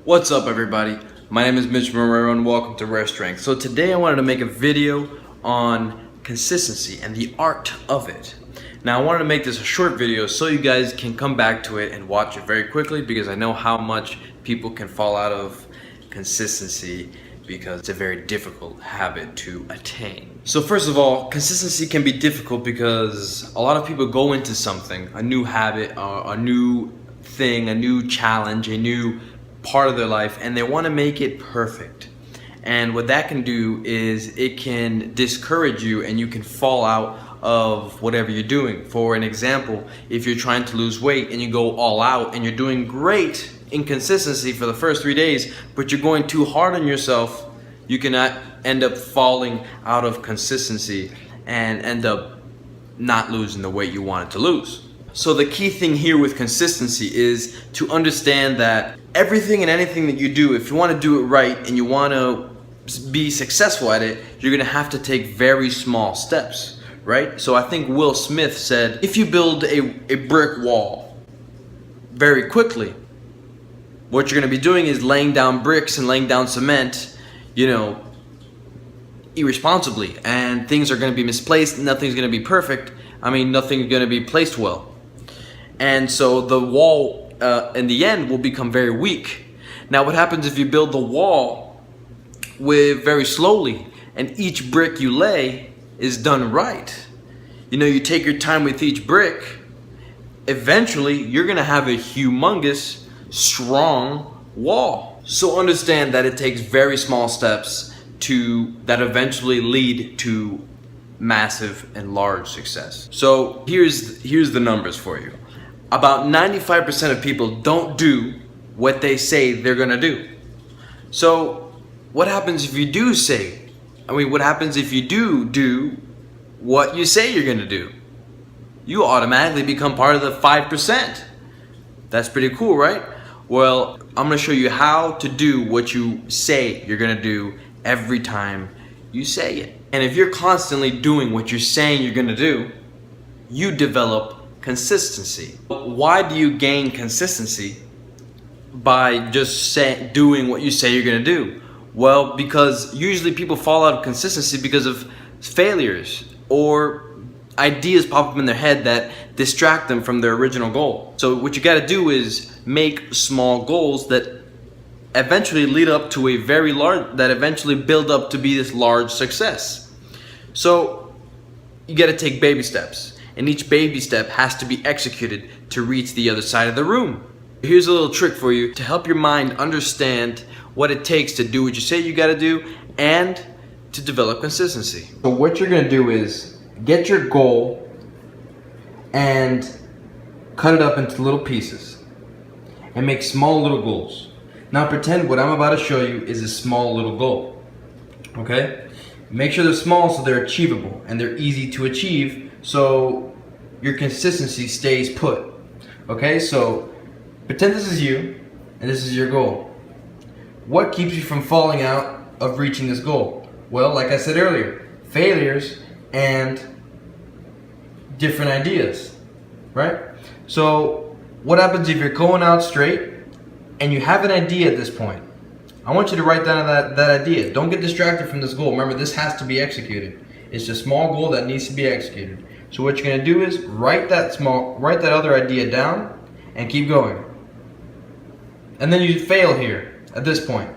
What's up, everybody? My name is Mitch Marrero and welcome to Rare Strength. So today I wanted to make a video on consistency and the art of it. Now I wanted to make this a short video so you guys can come back to it and watch it very quickly, because I know how much people can fall out of consistency because it's a very difficult habit to attain. So first of all, consistency can be difficult because a lot of people go into something, a new habit, a new thing, a new challenge, a new part of their life, and they want to make it perfect. And what that can do is it can discourage you and you can fall out of whatever you're doing. For an example, if you're trying to lose weight and you go all out and you're doing great in consistency for the first 3 days, but you're going too hard on yourself, you can end up falling out of consistency and end up not losing the weight you wanted to lose. So the key thing here with consistency is to understand that everything and anything that you do, if you want to do it right and you want to be successful at it, you're going to have to take very small steps, right? So I think Will Smith said, if you build a brick wall very quickly, what you're going to be doing is laying down bricks and laying down cement, irresponsibly, and things are going to be misplaced. Nothing's going to be perfect. Nothing's going to be placed well. And so the wall in the end will become very weak. Now what happens if you build the wall with very slowly and each brick you lay is done right? You take your time with each brick, eventually you're gonna have a humongous, strong wall. So understand that it takes very small steps that eventually lead to massive and large success. So here's the numbers for you. About 95% of people don't do what they say they're gonna do. So what happens if you do what happens if you do what you say you're gonna do? You automatically become part of the 5%. That's pretty cool, right? Well, I'm gonna show you how to do what you say you're gonna do every time you say it. And if you're constantly doing what you're saying you're gonna do, you develop consistency. Why do you gain consistency? By just doing what you say you're gonna do. Well, because usually people fall out of consistency because of failures or ideas pop up in their head that distract them from their original goal. So what you gotta do is make small goals that eventually lead up to that eventually build up to be this large success. So you gotta take baby steps. And each baby step has to be executed to reach the other side of the room. Here's a little trick for you to help your mind understand what it takes to do what you say you gotta do and to develop consistency. So what you're gonna do is get your goal and cut it up into little pieces and make small little goals. Now pretend what I'm about to show you is a small little goal, okay? Make sure they're small so they're achievable and they're easy to achieve, so your consistency stays put. Okay, so pretend this is you and this is your goal. What keeps you from falling out of reaching this goal? Well, like I said earlier, failures and different ideas, right? So what happens if you're going out straight and you have an idea at this point? I want you to write down that idea. Don't get distracted from this goal. Remember, this has to be executed. It's a small goal that needs to be executed. So what you're gonna do is write that other idea down and keep going. And then you fail here at this point.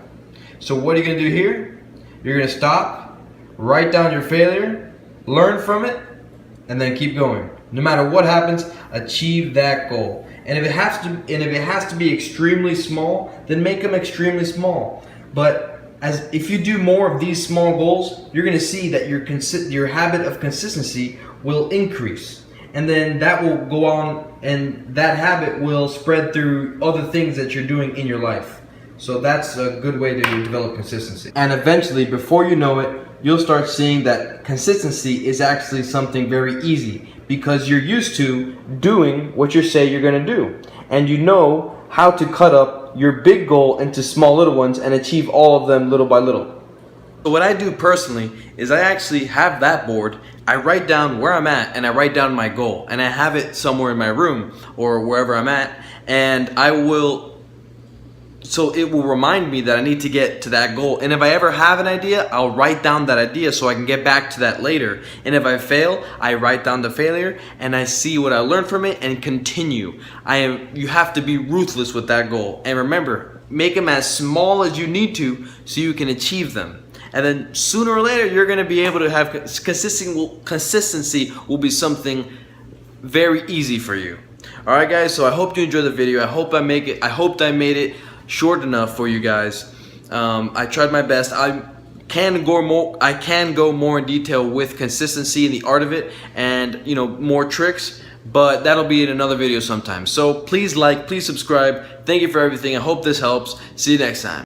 So what are you gonna do here? You're gonna stop, write down your failure, learn from it, and then keep going. No matter what happens, achieve that goal. And if it has to be extremely small, then make them extremely small. But if you do more of these small goals, you're going to see that your habit of consistency will increase. And then that will go on, and that habit will spread through other things that you're doing in your life. So that's a good way to develop consistency. And eventually, before you know it, you'll start seeing that consistency is actually something very easy, because you're used to doing what you say you're going to do. And you know how to cut up your big goal into small little ones and achieve all of them little by little. So what I do personally is I actually have that board. I write down where I'm at and I write down my goal, and I have it somewhere in my room or wherever I'm at, and I will so it will remind me that I need to get to that goal. And if I ever have an idea, I'll write down that idea so I can get back to that later. And if I fail, I write down the failure and I see what I learned from it and continue. You have to be ruthless with that goal. And remember, make them as small as you need to so you can achieve them. And then sooner or later, you're going to be able to have consistency will be something very easy for you. All right, guys. So I hope you enjoyed the video. I hope I made it short enough for you guys. I tried my best. I can go more in detail with consistency and the art of it, and more tricks. But that'll be in another video sometime. So please like, please subscribe. Thank you for everything. I hope this helps. See you next time.